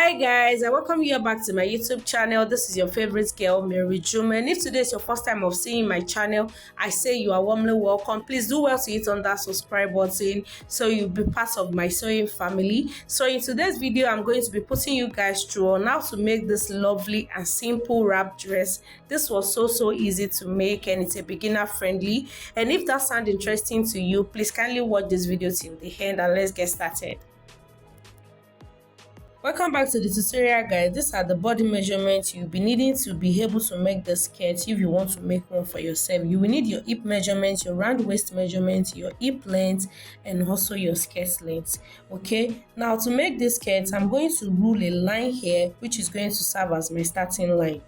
Hi guys, I welcome you back to my YouTube channel. This is your favorite girl, Mary Juma. And if today is your first time of seeing my channel, I say you are warmly welcome. Please do well to hit on that subscribe button so you'll be part of my sewing family. So in today's video, I'm going to be putting you guys through on how to make this lovely and simple wrap dress. This was so easy to make and it's a beginner friendly. And if that sounds interesting to you, please kindly watch this video till the end and let's get started. Welcome back to the tutorial guys. These are the body measurements you'll be needing to be able to make the skirt if you want to make one for yourself. You will need your hip measurements, your round waist measurements, your hip length, and also your skirt length. Okay, now to make this skirt, I'm going to rule a line here which is going to serve as my starting line.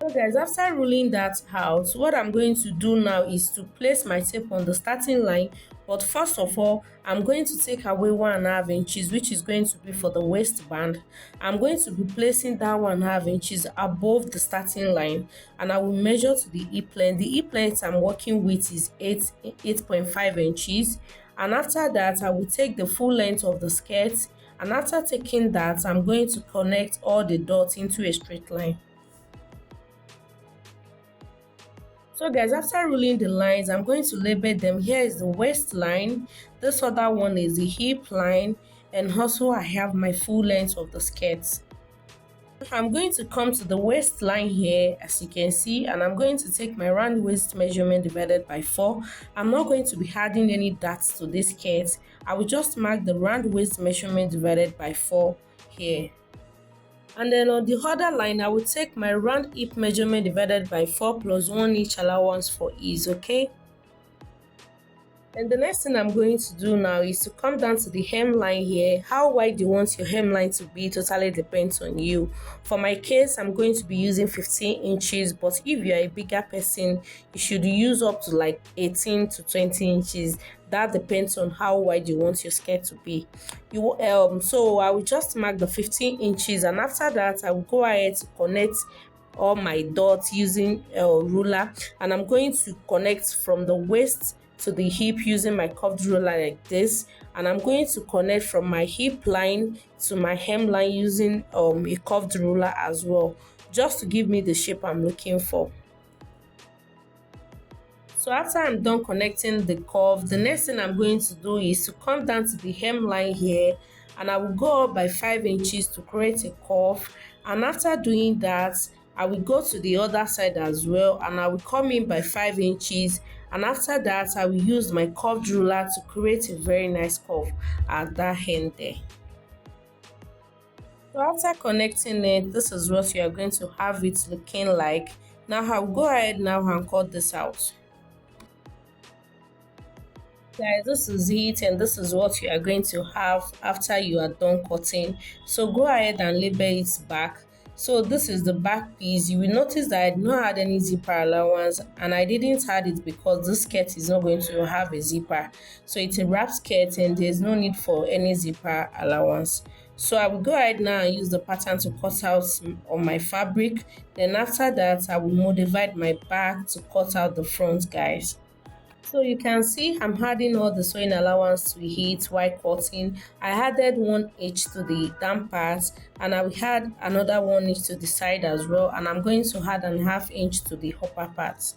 So guys, after ruling that out, what I'm going to do now is to place my tape on the starting line. But first of all, I'm going to take away 1.5 inches, which is going to be for the waistband. I'm going to be placing that 1.5 inches above the starting line, and I will measure to the hip length. The hip length I'm working with is 8.5 inches, and after that, I will take the full length of the skirt, and after taking that, I'm going to connect all the dots into a straight line. So guys, after ruling the lines, I'm going to label them. Here is the waistline, this other one is the hip line, and also I have my full length of the skirt. I'm going to come to the waistline here, as you can see, and I'm going to take my round waist measurement divided by 4. I'm not going to be adding any dots to this skirt. I will just mark the round waist measurement divided by 4 here. And then on the other line, I will take my round hip measurement divided by 4 plus 1 inch allowance for ease, okay? And the next thing I'm going to do now is to come down to the hemline here. How wide you want your hemline to be totally depends on you. For my case, I'm going to be using 15 inches, but if you're a bigger person, you should use up to like 18 to 20 inches. That depends on how wide you want your skirt to be. So I will just mark the 15 inches, and after that, I will go ahead to connect all my dots using a ruler, and I'm going to connect from the waist to the hip using my curved ruler like this, and I'm going to connect from my hip line to my hemline using a curved ruler as well, just to give me the shape I'm looking for. So after I'm done connecting the curve, the next thing I'm going to do is to come down to the hemline here, and I will go up by 5 inches to create a curve, and after doing that, I will go to the other side as well, and I will come in by 5 inches, and after that I will use my curved ruler to create a very nice curve at that end there. So after connecting it, this is what you are going to have it looking like. Now I'll go ahead now and cut this out. Guys, this is it, and this is what you are going to have after you are done cutting. So go ahead and label it back. So this is the back piece. You will notice that I did not add any zipper allowance, and I didn't add it because this skirt is not going to have a zipper. So it's a wrap skirt and there's no need for any zipper allowance. So I will go ahead now and use the pattern to cut out on my fabric. Then after that, I will modify my back to cut out the front, guys. So you can see I'm adding all the sewing allowance to it while cutting. I added 1 inch to the down part, and I will add another 1 inch to the side as well, and I'm going to add a ½ inch to the upper part.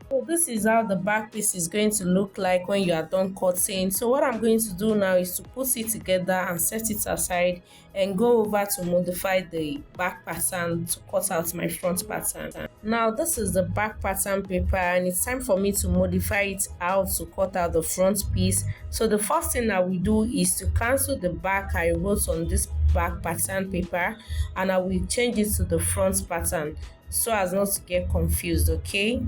So this is how the back piece is going to look like when you are done cutting. So what I'm going to do now is to put it together and set it aside and go over to modify the back pattern to cut out my front pattern. Now this is the back pattern paper, and it's time for me to modify it out to cut out the front piece. So the first thing I will do is to cancel the back I wrote on this back pattern paper, and I will change it to the front pattern so as not to get confused, okay?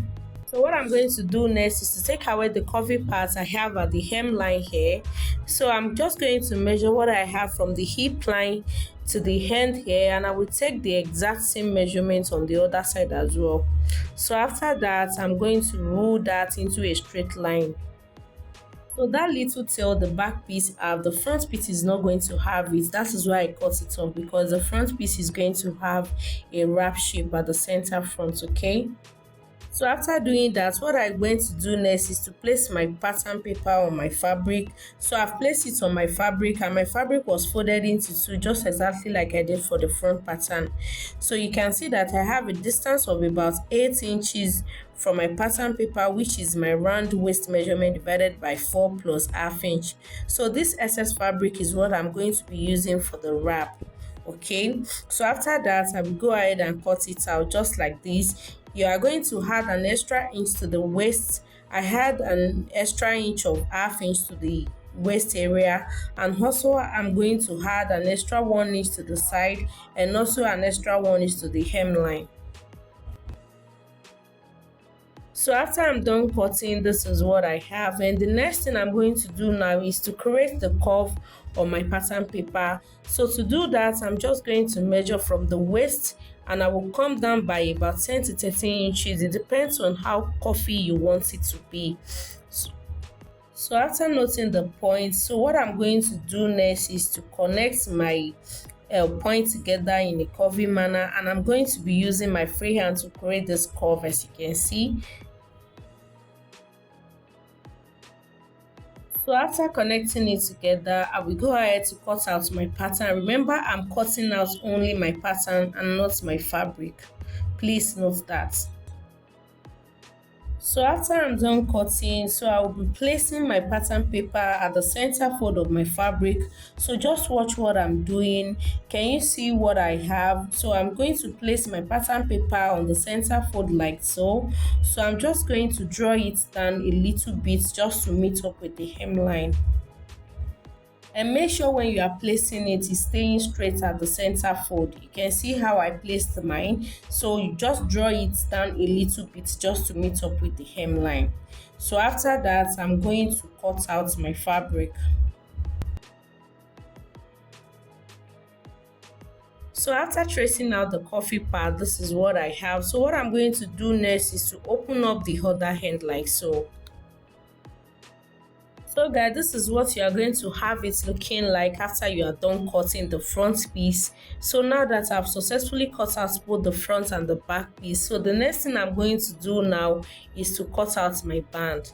So what I'm going to do next is to take away the curvy parts I have at the hemline here. So I'm just going to measure what I have from the hip line to the end here, and I will take the exact same measurement on the other side as well. So after that, I'm going to rule that into a straight line. So that little tail the back piece have, the front piece is not going to have it. That is why I cut it off, because the front piece is going to have a wrap shape at the center front, okay? So after doing that, what I'm going to do next is to place my pattern paper on my fabric. So I've placed it on my fabric, and my fabric was folded into two, just exactly like I did for the front pattern. So you can see that I have a distance of about 8 inches from my pattern paper, which is my round waist measurement divided by 4 plus half inch. So this excess fabric is what I'm going to be using for the wrap. Okay, so after that I will go ahead and cut it out just like this. You are going to add an extra inch to the waist. I had an extra inch of half inch to the waist area, and also I'm going to add an extra 1 inch to the side and also an extra 1 inch to the hemline. So after I'm done cutting, this is what I have, and the next thing I'm going to do now is to create the curve on my pattern paper. So to do that, I'm just going to measure from the waist, and I will come down by about 10 to 13 inches. It depends on how curvy you want it to be. So after noting the point, so what I'm going to do next is to connect my point together in a curvy manner, and I'm going to be using my freehand to create this curve, as you can see. So after connecting it together, I will go ahead to cut out my pattern. Remember, I'm cutting out only my pattern and not my fabric. Please note that. So after I'm done cutting, so I will be placing my pattern paper at the center fold of my fabric. So just watch what I'm doing. Can you see what I have? So I'm going to place my pattern paper on the center fold like so. So I'm just going to draw it down a little bit just to meet up with the hemline. And make sure when you are placing it, it's staying straight at the center fold. You can see how I placed mine. So you just draw it down a little bit just to meet up with the hemline. So after that, I'm going to cut out my fabric. So after tracing out the coffee part, this is what I have. So what I'm going to do next is to open up the other hand like so. So guys, this is what you are going to have it looking like after you are done cutting the front piece. So now that I've successfully cut out both the front and the back piece, so the next thing I'm going to do now is to cut out my band.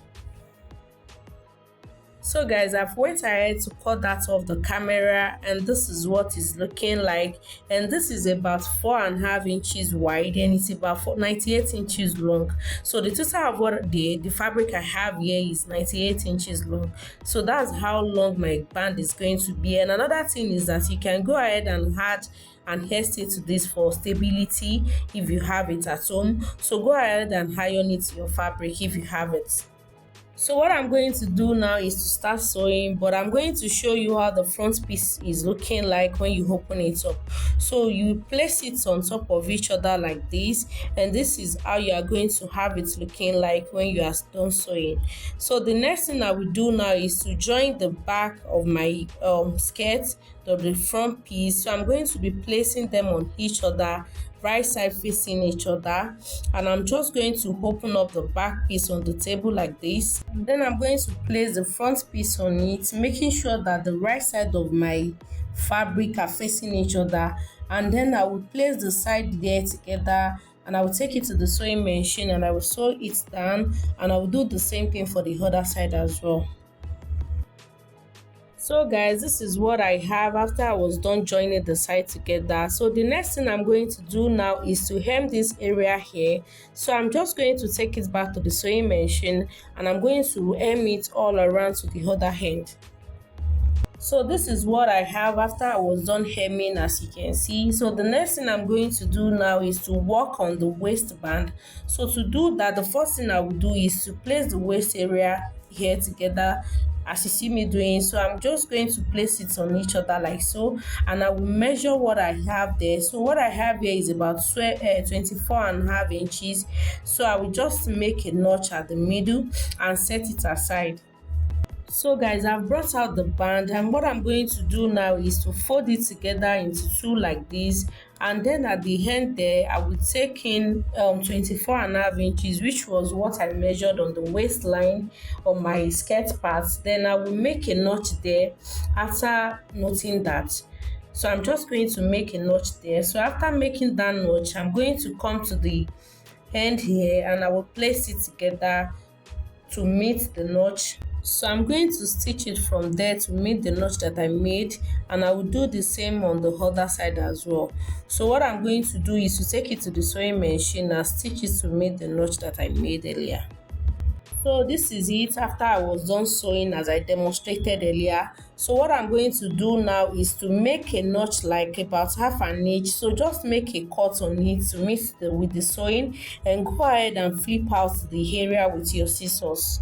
So guys, I've went ahead to cut that off the camera, and this is what it's looking like. And this is about 4.5 inches wide, and it's about 98 inches long. So the total of what the fabric I have here is 98 inches long. So that's how long my band is going to be. And another thing is that you can go ahead and add and hairstay to this for stability if you have it at home. So go ahead and iron it to your fabric if you have it. So what I'm going to do now is to start sewing, but I'm going to show you how the front piece is looking like when you open it up. So you place it on top of each other like this, and this is how you are going to have it looking like when you are done sewing. So the next thing I will do now is to join the back of my skirt to the front piece. So I'm going to be placing them on each other, right side facing each other, and I'm just going to open up the back piece on the table like this. And then I'm going to place the front piece on it, making sure that the right side of my fabric are facing each other, and then I will place the side there together, and I will take it to the sewing machine and I will sew it down, and I will do the same thing for the other side as well. So guys, this is what I have after I was done joining the side together. So the next thing I'm going to do now is to hem this area here. So I'm just going to take it back to the sewing machine, and I'm going to hem it all around to the other end. So this is what I have after I was done hemming, as you can see. So the next thing I'm going to do now is to work on the waistband. So to do that, the first thing I will do is to place the waist area here together, as you see me doing. So I'm just going to place it on each other like so, and I will measure what I have there. So what I have here is about 24.5 inches. So I will just make a notch at the middle and set it aside. So guys, I've brought out the band, and what I'm going to do now is to fold it together into two like this, and then at the end there I will take in 24.5 inches, which was what I measured on the waistline on my skirt part. Then I will make a notch there after noting that. So I'm just going to make a notch there. So after making that notch, I'm going to come to the end here, and I will place it together to meet the notch. So I'm going to stitch it from there to meet the notch that I made, and I will do the same on the other side as well. So what I'm going to do is to take it to the sewing machine and stitch it to meet the notch that I made earlier. So this is it after I was done sewing as I demonstrated earlier. So what I'm going to do now is to make a notch like about half an inch. So just make a cut on it to mix with the sewing, and go ahead and flip out the area with your scissors.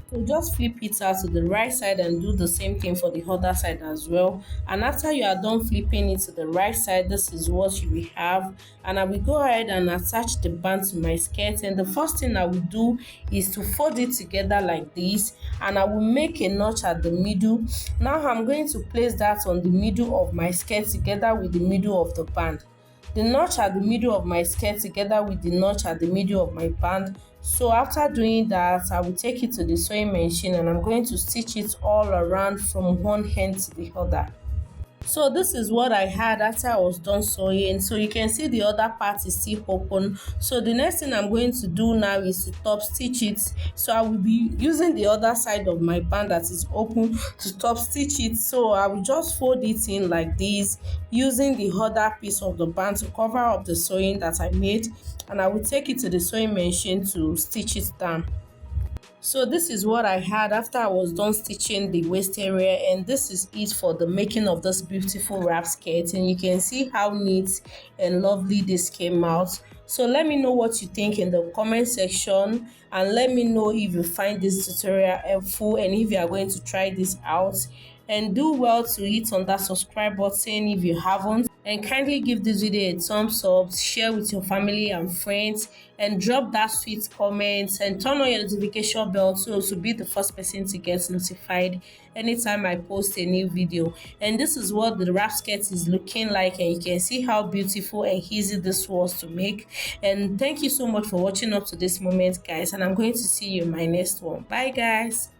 So just flip it out to the right side and do the same thing for the other side as well. And after you are done flipping it to the right side, this is what you will have. And I will go ahead and attach the band to my skirt. And the first thing I will do is to fold it together like this, and I will make a notch at the middle. Now I'm going to place that on the middle of my skirt together with the middle of the band. The notch at the middle of my skirt together with the notch at the middle of my band. So after doing that, I will take it to the sewing machine, and I'm going to stitch it all around from one end to the other. So this is what I had after I was done sewing. So you can see the other part is still open. So the next thing I'm going to do now is to top stitch it. So I will be using the other side of my band that is open to top stitch it. So I will just fold it in like this, using the other piece of the band to cover up the sewing that I made, and I will take it to the sewing machine to stitch it down. So this is what I had after I was done stitching the waist area, and this is it for the making of this beautiful wrap skirt. And you can see how neat and lovely this came out. So let me know what you think in the comment section, and let me know if you find this tutorial helpful and if you are going to try this out. And do well to hit on that subscribe button if you haven't, and kindly give this video a thumbs up, share with your family and friends, and drop that sweet comment, and turn on your notification bell to be the first person to get notified anytime I post a new video. And this is what the wrap skirt is looking like, and you can see how beautiful and easy this was to make. And thank you so much for watching up to this moment, guys, and I'm going to see you in my next one. Bye guys.